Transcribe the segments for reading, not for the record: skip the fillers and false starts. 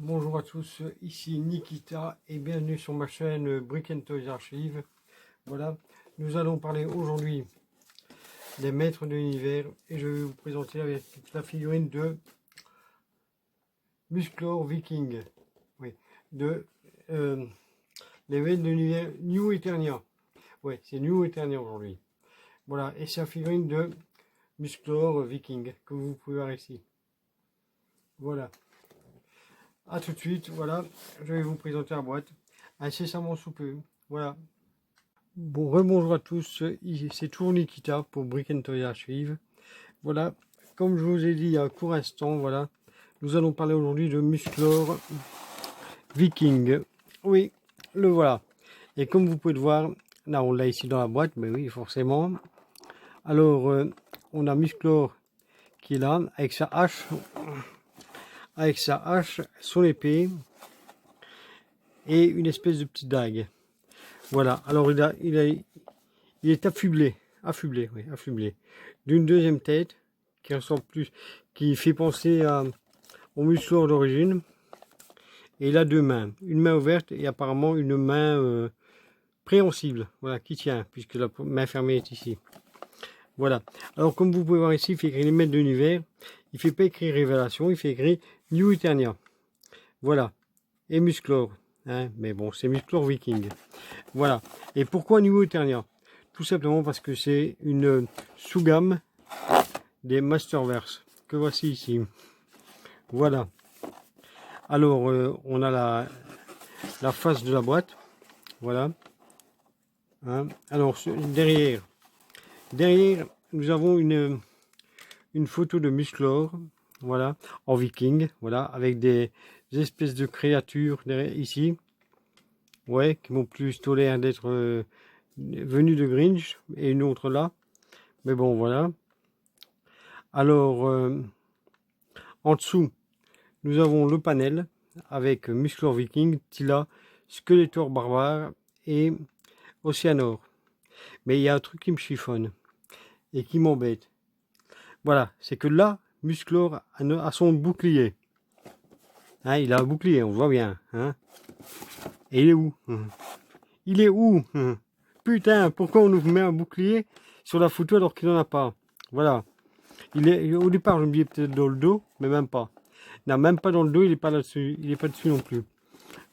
Bonjour à tous, ici Nikita et bienvenue sur ma chaîne Brick & Toys Archive. Voilà, nous allons parler aujourd'hui des maîtres de l'univers et je vais vous présenter avec la figurine de Musclor Viking. Oui, de les maîtres de l'univers New Eternia. Oui, c'est New Eternia aujourd'hui. Voilà, et c'est la figurine de Musclor Viking que vous pouvez voir ici. Voilà. A tout de suite, voilà, je vais vous présenter la boîte incessamment sous peu. Voilà. Bon, rebonjour à tous, c'est toujours Nikita pour Brick & Toys Archive. Voilà, comme je vous ai dit il y a un court instant, voilà, nous allons parler aujourd'hui de Musclor Viking. Oui, le voilà. Et comme vous pouvez le voir, là on l'a ici dans la boîte, mais oui, forcément. Alors, on a Musclor qui est là, avec sa hache, son épée, et une espèce de petite dague. Voilà, alors il est affublé d'une deuxième tête qui ressemble plus, qui fait penser au Musclor d'origine. Et il a deux mains, une main ouverte et apparemment une main préhensible, voilà, qui tient, puisque la main fermée est ici. Voilà, alors comme vous pouvez voir ici, il fait écrire les maîtres de l'univers, il fait pas écrire Révélation, il fait écrire New Eternia. Voilà, et Musclor. Hein, mais bon, c'est Musclor Viking. Voilà. Et pourquoi New Eternia? Tout simplement parce que c'est une sous-gamme des Masterverse que voici ici. Voilà. Alors, on a la face de la boîte. Voilà. Hein. Alors, derrière, nous avons une photo de Musclor. Voilà. En viking. Voilà. Avec des espèces de créatures derrière, ici. Ouais, qui m'ont plus l'air d'être venus de Grinch. Et une autre là. Mais bon, voilà. Alors, en dessous, nous avons le panel avec Musclor Viking, Tila, Skeletor Barbare et Oceanor. Mais il y a un truc qui me chiffonne et qui m'embête. Voilà, c'est que là, Musclor a son bouclier. Hein, il a un bouclier, on voit bien. Hein. Et il est où? Il est où? Putain, pourquoi on nous met un bouclier sur la photo alors qu'il n'en a pas? Voilà. Au départ, je me disais peut-être dans le dos, mais même pas. Non, même pas dans le dos, il n'est pas là-dessus. Il n'est pas dessus non plus.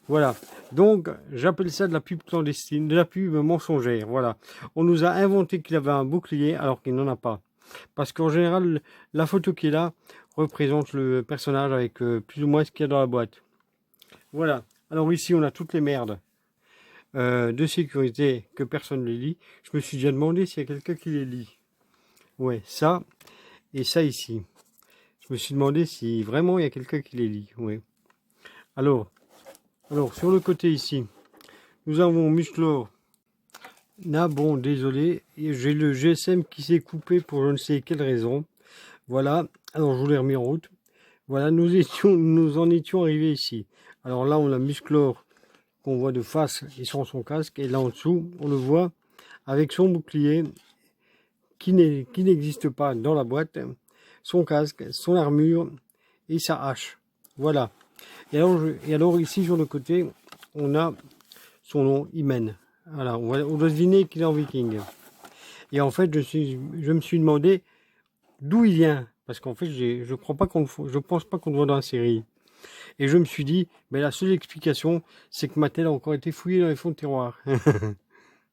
Voilà. Donc, j'appelle ça de la pub clandestine, de la pub mensongère. Voilà. On nous a inventé qu'il avait un bouclier alors qu'il n'en a pas. Parce qu'en général, la photo qui est là représente le personnage avec plus ou moins ce qu'il y a dans la boîte. Voilà. Alors ici, on a toutes les merdes de sécurité que personne ne les lit. Je me suis déjà demandé s'il y a quelqu'un qui les lit. Ouais, ça et ça ici. Je me suis demandé si vraiment il y a quelqu'un qui les lit. Oui. Alors, sur le côté ici, nous avons Musclor. Ah bon, désolé, j'ai le GSM qui s'est coupé pour je ne sais quelle raison. Voilà, alors je vous l'ai remis en route. Voilà, nous en étions arrivés ici. Alors là, on a Musclor qu'on voit de face et sans son casque. Et là en dessous, on le voit avec son bouclier qui n'existe pas dans la boîte, son casque, son armure et sa hache. Voilà. Et alors ici sur le côté, on a son nom, Imen. Voilà, on doit deviner qu'il est en viking. Et en fait, je me suis demandé d'où il vient. Parce qu'en fait, je pense pas qu'on le voit dans la série. Et je me suis dit, mais la seule explication, c'est que Mattel a encore été fouillé dans les fonds de tiroir.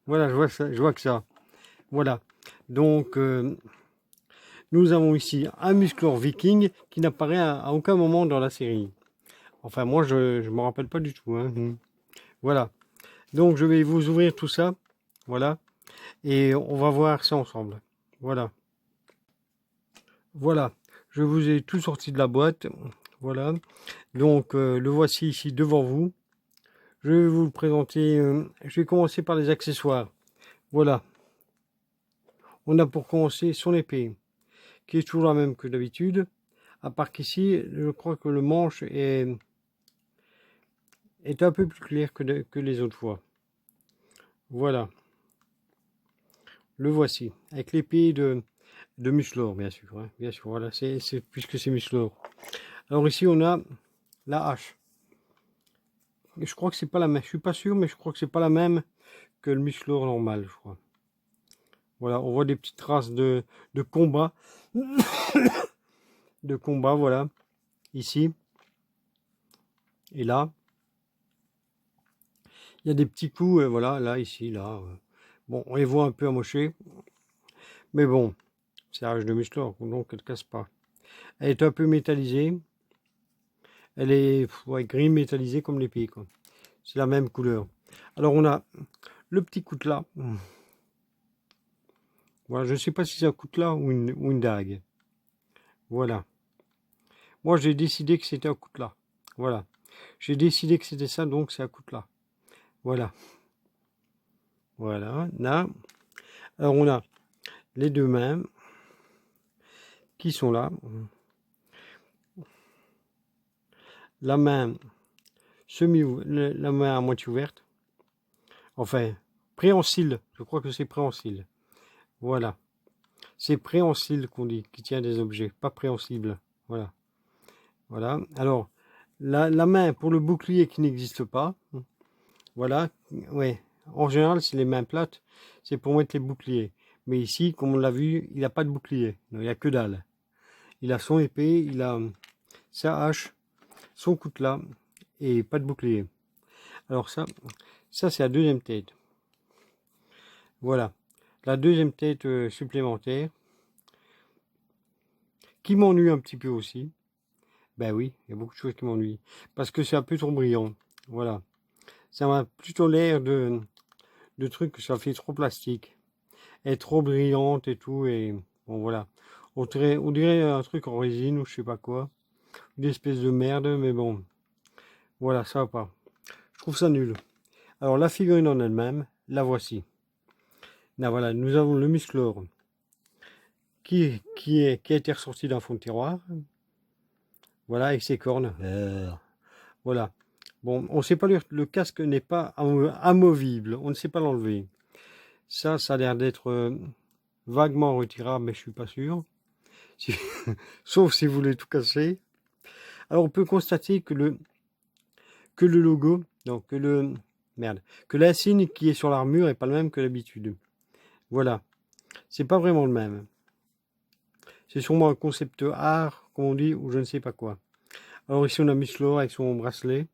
Voilà, je vois que ça. Voilà. Donc, nous avons ici un Musclor Viking qui n'apparaît à aucun moment dans la série. Enfin, moi, je ne me rappelle pas du tout. Hein. Voilà. Donc, je vais vous ouvrir tout ça. Voilà. Et on va voir ça ensemble. Voilà. Voilà. Je vous ai tout sorti de la boîte. Voilà. Donc, le voici ici devant vous. Je vais vous le présenter. Je vais commencer par les accessoires. Voilà. On a pour commencer son épée, qui est toujours la même que d'habitude. À part qu'ici, je crois que le manche est un peu plus clair que les autres fois. Voilà. Le voici. Avec l'épée de Musclor, bien sûr. Hein, bien sûr. Voilà, puisque c'est Musclor. Alors ici, on a la hache. je crois que c'est pas la même. Je suis pas sûr, mais je crois que c'est pas la même que le musclor normal, je crois. Voilà, on voit des petites traces de combat. De combat, voilà. Ici. Et là. Il y a des petits coups, voilà, là, ici, là. Bon, on les voit un peu amochés. Mais bon, c'est la rage de musclor, donc elle ne casse pas. Elle est un peu métallisée. Elle est ouais, gris métallisé comme les pieds, quoi. C'est la même couleur. Alors on a le petit coutelas. Voilà, je ne sais pas si c'est un coutelas ou une dague. Voilà. Moi j'ai décidé que c'était un coutelas. Voilà. J'ai décidé que c'était ça, donc c'est un coutelas. Voilà. Voilà. Là. Alors on a les deux mains qui sont là. La main la main à moitié ouverte. Enfin, préhensile. Je crois que c'est préhensile. Voilà. C'est préhensile qu'on dit, qui tient des objets, pas préhensible. Voilà. Voilà. Alors, la main pour le bouclier qui n'existe pas. Voilà. Ouais. En général, c'est les mains plates. C'est pour mettre les boucliers. Mais ici, comme on l'a vu, il n'a pas de bouclier. Non, il n'y a que dalle. Il a son épée, il a sa hache, son coutelas et pas de bouclier. Alors ça c'est la deuxième tête. Voilà. La deuxième tête supplémentaire. Qui m'ennuie un petit peu aussi. Ben oui, il y a beaucoup de choses qui m'ennuient. Parce que c'est un peu trop brillant. Voilà. Ça m'a plutôt l'air de trucs que ça fait trop plastique. Elle est trop brillante et tout. Et bon, voilà. On dirait un truc en résine ou je sais pas quoi. Une espèce de merde, mais bon. Voilà, ça va pas. Je trouve ça nul. Alors, la figurine en elle-même, la voici. Là, voilà, nous avons le musclor qui a été ressorti d'un fond de tiroir. Voilà, avec ses cornes. Voilà. Bon, on ne sait pas lire. Le casque n'est pas amovible. On ne sait pas l'enlever. Ça a l'air d'être vaguement retirable, mais je suis pas sûr. Sauf si vous voulez tout casser. Alors, on peut constater que le logo, donc que l'insigne qui est sur l'armure est pas le même que d'habitude. Voilà. C'est pas vraiment le même. C'est sûrement un concept art, comme on dit, ou je ne sais pas quoi. Alors ici, on a Musclor avec son bracelet.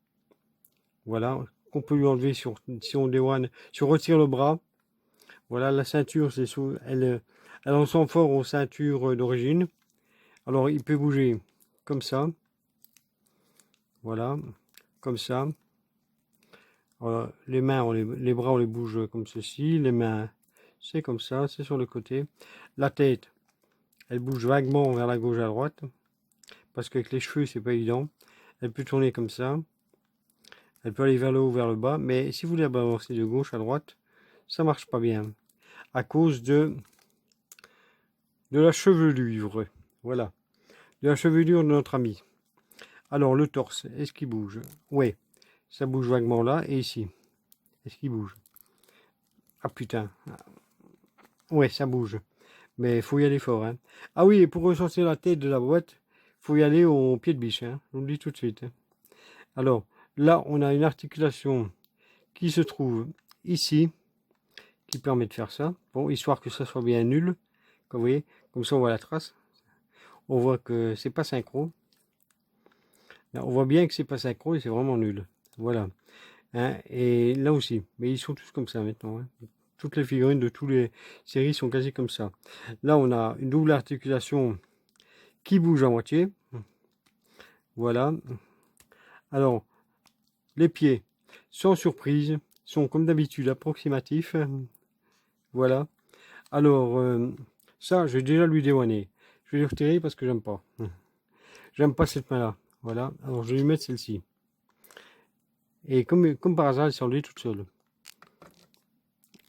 Voilà. Qu'on peut lui enlever si on déwane, si on retire le bras. Voilà, la ceinture, elle ressemble fort aux ceintures d'origine. Alors, il peut bouger comme ça. Voilà, comme ça. Voilà, les mains, les bras, on les bouge comme ceci. Les mains, c'est comme ça, c'est sur le côté. La tête, elle bouge vaguement vers la gauche à droite. Parce qu'avec les cheveux, c'est pas évident. Elle peut tourner comme ça. Elle peut aller vers le haut, vers le bas. Mais si vous voulez balancer de gauche à droite, ça marche pas bien. À cause de la chevelure. Voilà. De la chevelure de notre ami. Alors, le torse, est-ce qu'il bouge? Ouais, ça bouge vaguement là et ici. Est-ce qu'il bouge? Ah putain. Ouais, ça bouge. Mais il faut y aller fort. Hein. Ah oui, et pour ressortir la tête de la boîte, faut y aller au pied de biche. Hein. Je vous le dis tout de suite. Hein. Alors, là, on a une articulation qui se trouve ici, qui permet de faire ça. Bon, histoire que ça soit bien nul. Comme vous voyez, comme ça on voit la trace. On voit que c'est pas synchro. Là, on voit bien que c'est pas synchro et c'est vraiment nul. Voilà. Hein, et là aussi. Mais ils sont tous comme ça maintenant. Hein. Toutes les figurines de toutes les séries sont quasi comme ça. Là, on a une double articulation qui bouge à moitié. Voilà. Alors, les pieds, sans surprise, sont comme d'habitude approximatifs. Voilà. Alors, ça, je vais déjà lui déwanner. Je vais lui retirer parce que j'aime pas. J'aime pas cette main-là. Voilà. Alors, je vais lui mettre celle-ci. Et comme par hasard, elle s'est enlevée toute seule.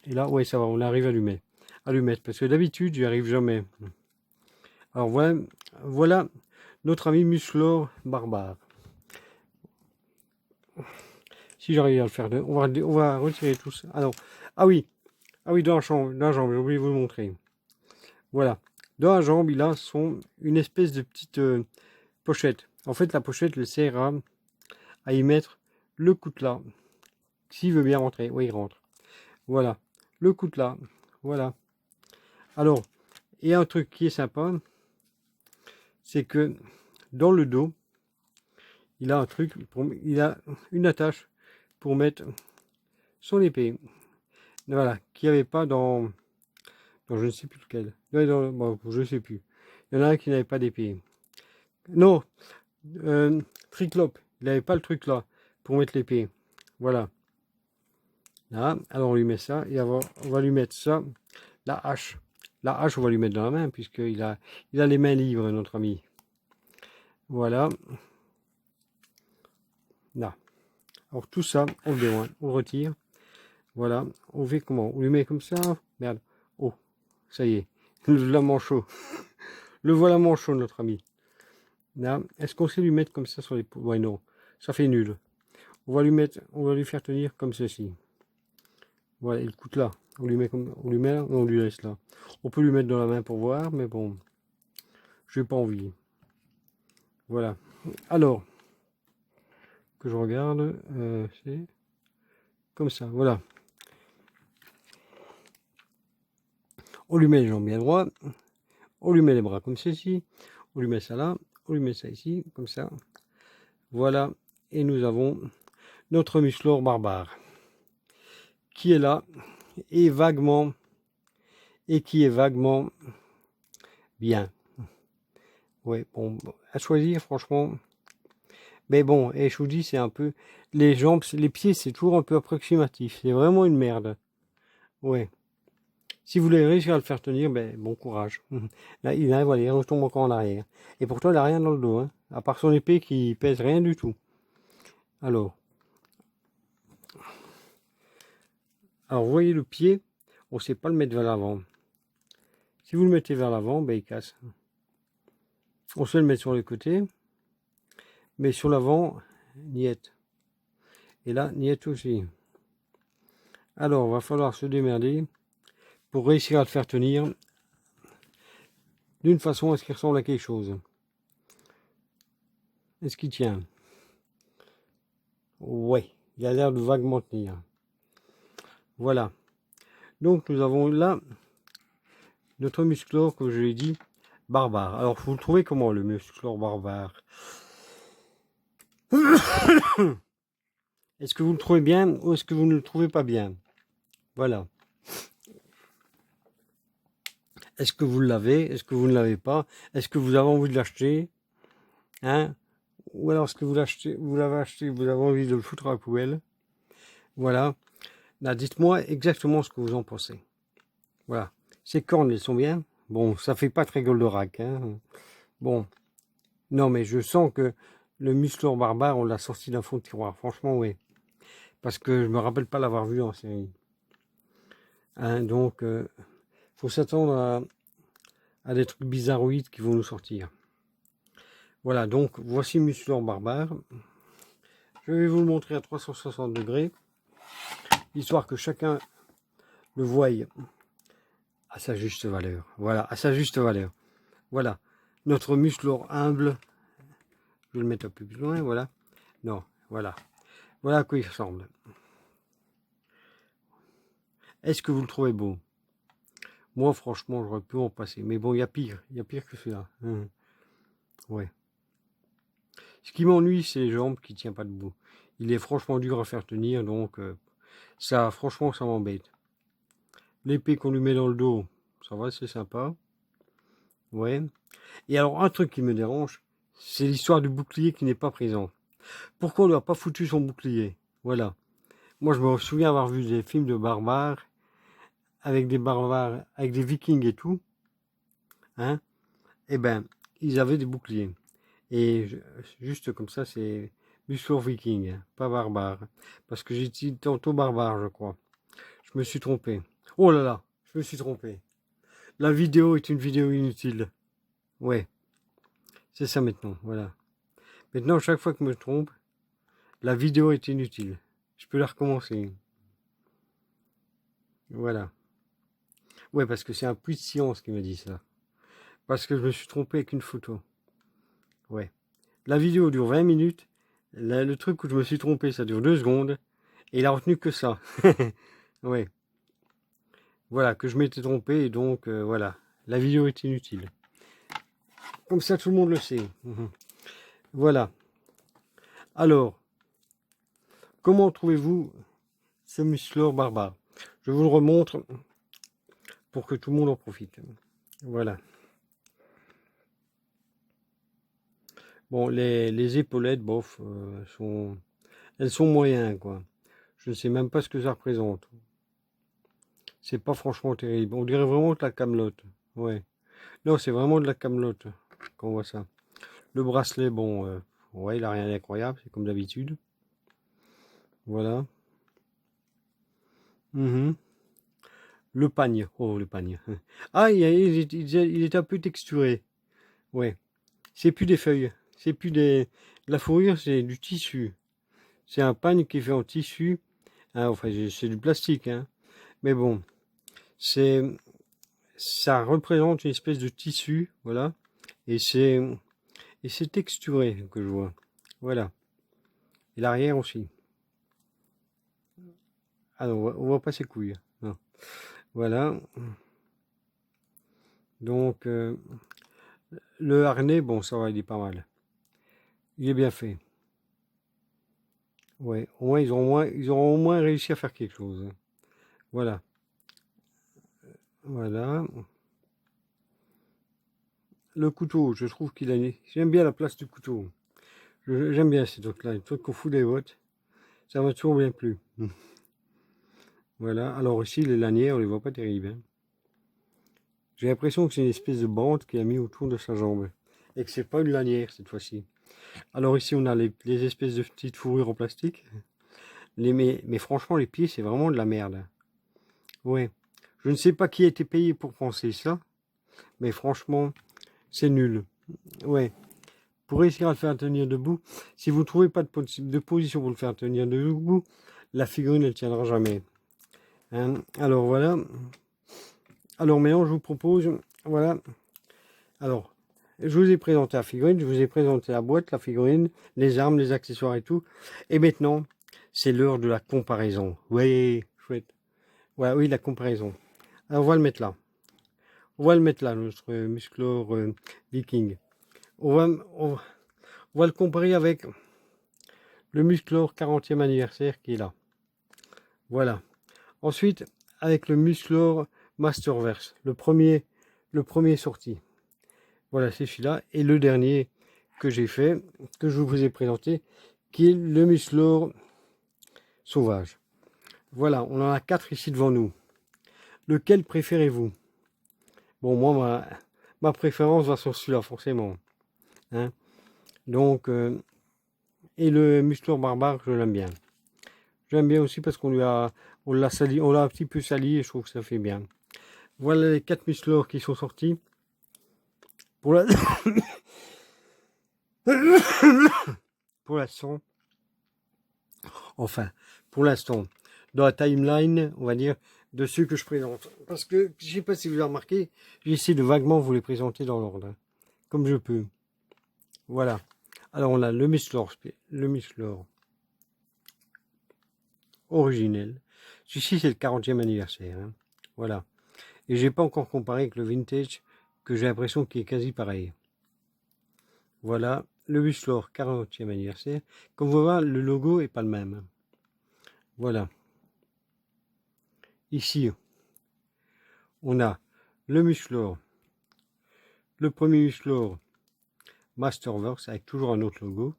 Et là, ouais, ça va, on arrive à lui mettre. Parce que d'habitude, j'y arrive jamais. Alors, voilà notre ami Musclor barbare. Si j'arrive à le faire, on va retirer tout ça. Alors, ah oui, dans la jambe, j'ai oublié de vous le montrer. Voilà. Dans la jambe, il a une espèce de petite pochette. En fait, la pochette le sert à y mettre le coutelas. S'il veut bien rentrer, oui, il rentre. Voilà, le coutelas. Voilà. Alors, et un truc qui est sympa, c'est que dans le dos, il a un truc, il a une attache pour mettre son épée. Voilà, qu'il n'y avait pas dans je ne sais plus lequel. Bon, je ne sais plus. Il y en a un qui n'avait pas d'épée. Non, Triclope, il n'avait pas le truc là pour mettre l'épée. Voilà. Là, alors on lui met ça et on va lui mettre ça, la hache. La hache, on va lui mettre dans la main puisqu'il a les mains libres, notre ami. Voilà. Là. Alors tout ça, on le déloigne, on le retire. Voilà. On fait comment? On lui met comme ça. Merde. Oh, ça y est. Le manchot. Le voilà manchot, notre ami. Là, est-ce qu'on sait lui mettre comme ça sur les... Ouais, non. Ça fait nul. On va lui faire tenir comme ceci. Voilà, il coûte là. On lui met comme, on lui met là, on lui laisse là. On peut lui mettre dans la main pour voir, mais bon, j'ai pas envie. Voilà. Alors, que je regarde, c'est comme ça. Voilà. On lui met les jambes bien droites. On lui met les bras comme ceci. On lui met ça là. On lui met ça ici, comme ça. Voilà. Et nous avons notre musclore barbare qui est là et qui est vaguement bien. Ouais, bon, à choisir, franchement. Mais bon, et je vous dis, c'est un peu... Les jambes, les pieds, c'est toujours un peu approximatif. C'est vraiment une merde. Ouais. Si vous voulez réussir à le faire tenir, ben, bon courage. Là, il arrive, voilà, il retombe encore en arrière. Et pourtant, il n'a rien dans le dos, hein, à part son épée qui pèse rien du tout. Alors, vous voyez le pied, on ne sait pas le mettre vers l'avant. Si vous le mettez vers l'avant, ben, il casse. On sait le mettre sur les côtés, mais sur l'avant, niette. Et là, niette aussi. Alors, il va falloir se démerder pour réussir à le faire tenir d'une façon à ce qu'il ressemble à quelque chose. Est-ce qu'il tient? Ouais, il a l'air de vaguement tenir. Voilà. Donc nous avons là notre musclore, comme je l'ai dit, barbare. Alors vous le trouvez comment le musclore barbare? Est-ce que vous le trouvez bien ou est-ce que vous ne le trouvez pas bien? Voilà. Est-ce que vous l'avez? Est-ce que vous ne l'avez pas? Est-ce que vous avez envie de l'acheter? Hein? Ou alors est-ce que vous l'avez acheté, vous avez envie de le foutre à la poubelle? Voilà. Là, dites-moi exactement ce que vous en pensez. Voilà. Ces cornes, elles sont bien. Bon, ça fait pas très Goldorak, hein. Bon. Non, mais je sens que le musclore barbare, on l'a sorti d'un fond de tiroir. Franchement, oui. Parce que je me rappelle pas l'avoir vu en série. Hein, donc, faut s'attendre à des trucs bizarroïdes qui vont nous sortir. Voilà, donc, voici musclore barbare. Je vais vous le montrer à 360 degrés. Histoire que chacun le voie à sa juste valeur. Voilà, à sa juste valeur. Voilà, notre musclore humble. Je vais le mettre un peu plus loin, voilà. Non, voilà. Voilà à quoi il ressemble. Est-ce que vous le trouvez beau? Moi, franchement, j'aurais pu en passer. Mais bon, il y a pire que celui-là. Ouais. Ce qui m'ennuie, c'est les jambes qui ne tiennent pas debout. Il est franchement dur à faire tenir, donc ça, franchement, ça m'embête. L'épée qu'on lui met dans le dos, ça va, c'est sympa. Ouais. Et alors, un truc qui me dérange, c'est l'histoire du bouclier qui n'est pas présent. Pourquoi on lui a pas foutu son bouclier? Voilà. Moi, je me souviens avoir vu des films de barbares, avec des vikings et tout. Hein? Eh ben, ils avaient des boucliers. Et juste comme ça, c'est musclore viking, hein, pas barbare. Parce que j'ai dit tantôt barbare, je crois. Je me suis trompé. Oh là là, je me suis trompé. La vidéo est une vidéo inutile. Ouais, c'est ça maintenant, voilà. Maintenant, chaque fois que je me trompe, la vidéo est inutile. Je peux la recommencer. Voilà. Ouais, parce que c'est un puits de science qui me dit ça. Parce que je me suis trompé avec une photo. Ouais. La vidéo dure 20 minutes. Le truc où je me suis trompé, ça dure 2 secondes. Et il a retenu que ça. Ouais. Voilà, que je m'étais trompé. Et donc, voilà. La vidéo est inutile. Comme ça, tout le monde le sait. Voilà. Alors, comment trouvez-vous ce musclor barbare? Je vous le remontre pour que tout le monde en profite. Voilà. Bon, les épaulettes, bof, elles sont moyennes, quoi. Je ne sais même pas ce que ça représente. C'est pas franchement terrible. On dirait vraiment de la camelote. Ouais. Non, c'est vraiment de la camelote quand on voit ça. Le bracelet, bon, ouais, il a rien d'incroyable, c'est comme d'habitude. Voilà. Mhm. Le pagne. Oh, le pagne. Ah, il est un peu texturé. Ouais. C'est plus des feuilles. C'est plus des... La fourrure, c'est du tissu. C'est un pagne qui est fait en tissu. Ah, enfin, c'est du plastique, hein. Mais bon, c'est... Ça représente une espèce de tissu, voilà. Et c'est texturé que je vois. Voilà. Et l'arrière aussi. Ah non, on voit pas ses couilles. Non. Voilà. Donc, le harnais, bon, ça va, il est pas mal. Il est bien fait. Ouais, au moins, ils auront au moins réussi à faire quelque chose. Voilà. Voilà. Le couteau, je trouve qu'il a... J'aime bien la place du couteau. J'aime bien ces trucs-là. Les trucs qu'on fout des bottes. Ça m'a toujours bien plu. Voilà. Alors ici, les lanières, on les voit pas terribles, hein. J'ai l'impression que c'est une espèce de bande qu'il a mis autour de sa jambe. Et que c'est pas une lanière cette fois-ci. Alors ici, on a les espèces de petites fourrures en plastique. Mais franchement, les pieds, c'est vraiment de la merde. Ouais. Je ne sais pas qui a été payé pour penser ça. Mais franchement, c'est nul. Ouais. Pour réussir à le faire tenir debout, si vous ne trouvez pas de position pour le faire tenir debout, la figurine, elle ne tiendra jamais. Hein. Alors voilà. Alors maintenant, je vous propose, voilà. Alors, je vous ai présenté la figurine, je vous ai présenté la boîte, la figurine, les armes, les accessoires et tout. Et maintenant, c'est l'heure de la comparaison. Oui, chouette. Ouais, oui, la comparaison. Alors, on va le mettre là. On va le mettre là, notre musclor viking. On va, on, on va le comparer avec le musclor 40e anniversaire qui est là. Voilà. Ensuite, avec le musclor Masterverse, le premier sorti. Voilà, c'est celui-là. Et le dernier que j'ai fait, que je vous ai présenté, qui est le musclor sauvage. Voilà, on en a 4 ici devant nous. Lequel préférez-vous? Bon, moi, ma préférence va sur celui-là, forcément. Hein. Donc, et le musclor barbare, je l'aime bien. Je l'aime bien aussi parce qu'on l'a sali, on l'a un petit peu sali et je trouve que ça fait bien. Voilà les 4 musclors qui sont sortis. Pour la... pour l'instant, enfin, pour l'instant, dans la timeline, on va dire, de ceux que je présente. Parce que, je ne sais pas si vous avez remarqué, j'essaie de vaguement vous les présenter dans l'ordre, hein, comme je peux. Voilà. Alors, on a le musclor originel. Celui-ci, c'est le 40e anniversaire. Hein. Voilà. Et j'ai pas encore comparé avec le vintage, que j'ai l'impression qu'il est quasi pareil. Voilà, le musclor 40e anniversaire. Comme vous voyez, le logo est pas le même. Voilà. Ici, on a le musclor, le premier musclor Masterverse avec toujours un autre logo.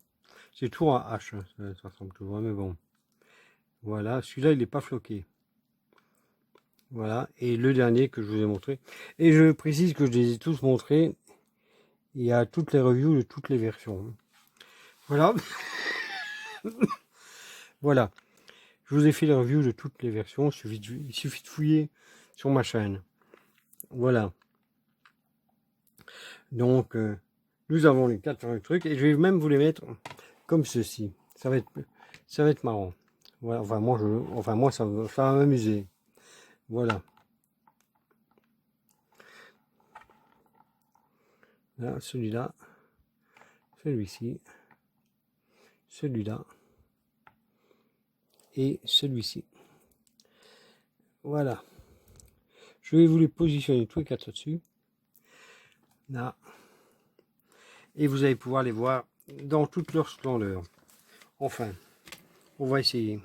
C'est toujours un H, hein, ça ressemble toujours, mais bon. Voilà, celui-là il n'est pas floqué. Voilà, et le dernier que je vous ai montré. Et je précise que je les ai tous montrés. Il y a toutes les reviews de toutes les versions. Voilà. Voilà. Je vous ai fait les reviews de toutes les versions. Il suffit de fouiller sur ma chaîne. Voilà. Donc, nous avons les 4 trucs. Et je vais même vous les mettre comme ceci. Ça va être marrant. Voilà. Enfin, moi, ça va m'amuser. Voilà. Là, celui-là. Celui-ci. celui-là et celui-ci. Voilà. Je vais vous les positionner tous les quatre dessus. Là. Et vous allez pouvoir les voir dans toute leur splendeur. Enfin, on va essayer.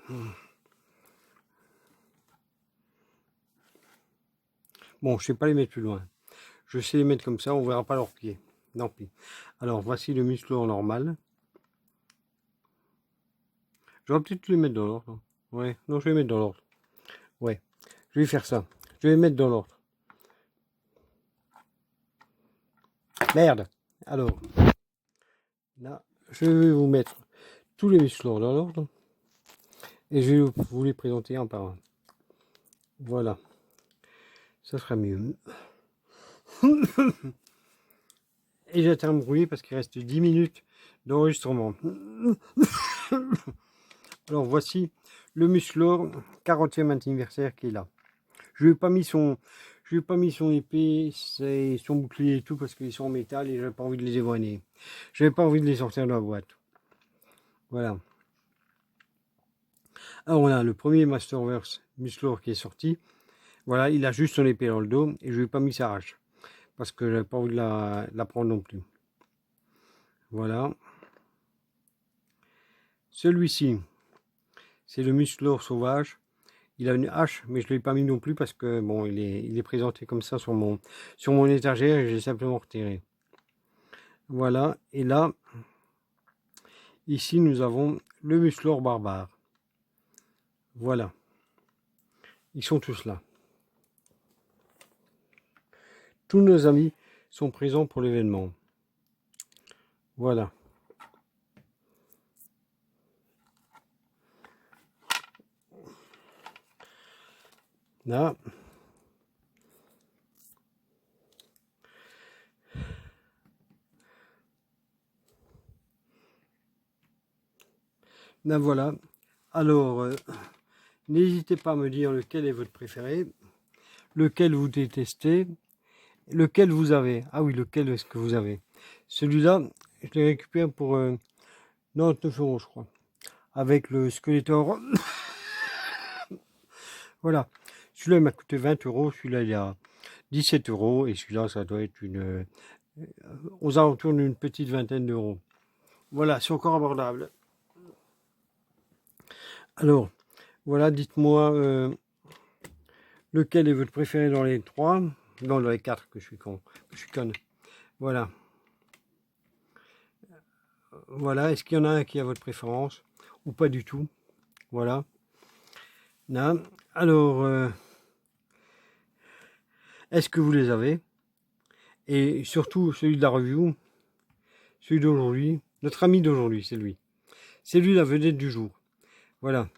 Bon, je ne sais pas les mettre plus loin. Je sais les mettre comme ça, on ne verra pas leurs pieds. Tant pis. Alors, voici le musclor normal. J'aurais peut-être les mettre dans l'ordre. Ouais, non, je vais les mettre dans l'ordre. Ouais, je vais faire ça. Je vais les mettre dans l'ordre. Merde. Alors, là, je vais vous mettre tous les musclors dans l'ordre. Et je vais vous les présenter un par un. Voilà. Ça sera mieux. Et j'attends à me brouiller parce qu'il reste 10 minutes d'enregistrement. Alors voici le musclor 40e anniversaire qui est là. Je lui ai pas mis son épée, son bouclier et tout parce qu'ils sont en métal et j'avais pas envie de les ébranler. J'avais pas envie de les sortir de la boîte. Voilà. Alors on a le premier Masterverse musclor qui est sorti. Voilà, il a juste son épée dans le dos et je lui ai pas mis sa hache parce que j'avais pas envie de la prendre non plus. Voilà. Celui-ci, c'est le musclor sauvage. Il a une hache, mais je ne l'ai pas mis non plus parce que bon, il est présenté comme ça sur mon étagère et j'ai simplement retiré. Voilà. Et là, ici, nous avons le musclor barbare. Voilà. Ils sont tous là. Tous nos amis sont présents pour l'événement. Voilà. Là. Là, voilà. Alors, n'hésitez pas à me dire lequel est votre préféré, lequel vous détestez, lequel vous avez. Ah oui, lequel est-ce que vous avez? Celui-là, je l'ai récupéré pour 99 €, je crois. Avec le Skeletor. Voilà. Celui-là, il m'a coûté 20 €. Celui-là, il est à 17 €. Et celui-là, ça doit être aux alentours d'une petite vingtaine d'euros. Voilà, c'est encore abordable. Alors, voilà, dites-moi lequel est votre préféré dans les 3. Non, dans les 4, que je suis con. Que je suis conne. Voilà. Voilà, est-ce qu'il y en a un qui a votre préférence ou pas du tout? Voilà. Là. Alors, est-ce que vous les avez? Et surtout, celui de la review, celui d'aujourd'hui, notre ami d'aujourd'hui, c'est lui. C'est lui la vedette du jour. Voilà.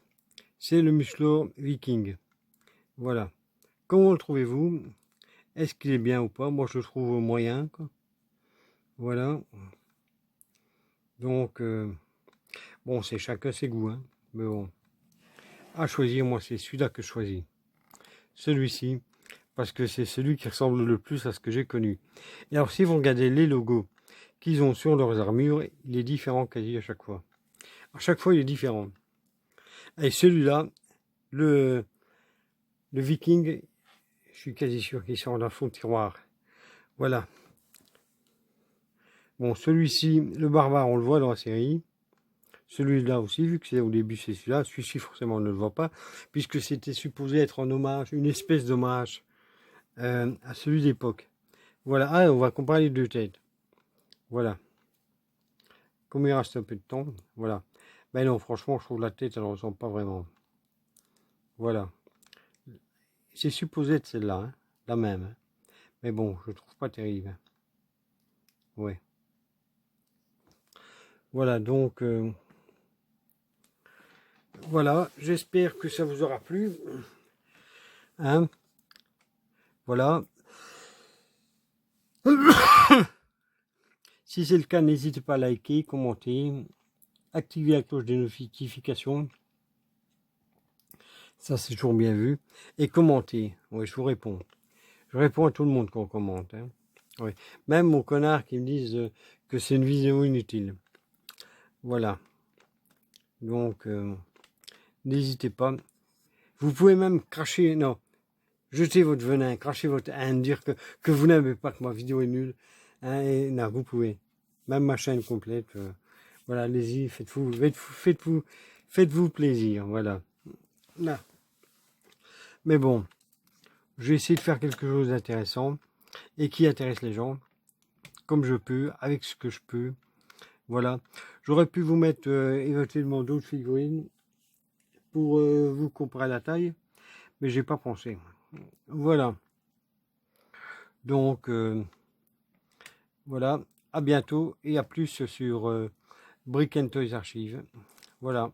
C'est le musclor viking. Voilà. Comment le trouvez-vous? Est-ce qu'il est bien ou pas? Moi, je le trouve moyen, quoi. Voilà. Donc, bon, c'est chacun ses goûts, hein. Mais bon. À choisir, moi, c'est celui-là que je choisis. Celui-ci. Parce que c'est celui qui ressemble le plus à ce que j'ai connu. Et alors, si vous regardez les logos qu'ils ont sur leurs armures, il est différent quasi à chaque fois. À chaque fois, il est différent. Et celui-là, le viking, je suis quasi sûr qu'il sort d'un fond de tiroir. Voilà. Bon, celui-ci, le barbare, on le voit dans la série. Celui-là aussi, vu que c'est au début, c'est celui-là. Celui-ci, forcément, on ne le voit pas, puisque c'était supposé être un hommage, une espèce d'hommage à celui d'époque. Voilà. Ah, on va comparer les deux têtes. Voilà. Comme il reste un peu de temps, voilà. Mais non, franchement, je trouve la tête, elle ne ressemble pas vraiment. Voilà. C'est supposé être celle-là, hein, la même. Hein. Mais bon, je trouve pas terrible. Hein. Ouais. Voilà, donc... voilà, j'espère que ça vous aura plu. Hein. Voilà. Si c'est le cas, n'hésitez pas à liker, commenter, activer la cloche des notifications. Ça, c'est toujours bien vu. Et commenter. Oui, je vous réponds. Je réponds à tout le monde quand on commente. Hein. Oui. Même aux connards qui me disent que c'est une vidéo inutile. Voilà. Donc, n'hésitez pas. Vous pouvez même cracher, non, jeter votre venin, cracher votre haine, dire que vous n'aimez pas, que ma vidéo est nulle. Hein, et, non, vous pouvez. Même ma chaîne complète. Voilà, allez-y, faites-vous plaisir. Voilà. Là. Mais bon, je vais essayer de faire quelque chose d'intéressant et qui intéresse les gens, comme je peux, avec ce que je peux. Voilà. J'aurais pu vous mettre éventuellement d'autres figurines pour vous comparer la taille, mais j'ai pas pensé. Voilà. Donc, voilà. À bientôt et à plus sur Brick and Toys Archive. Voilà.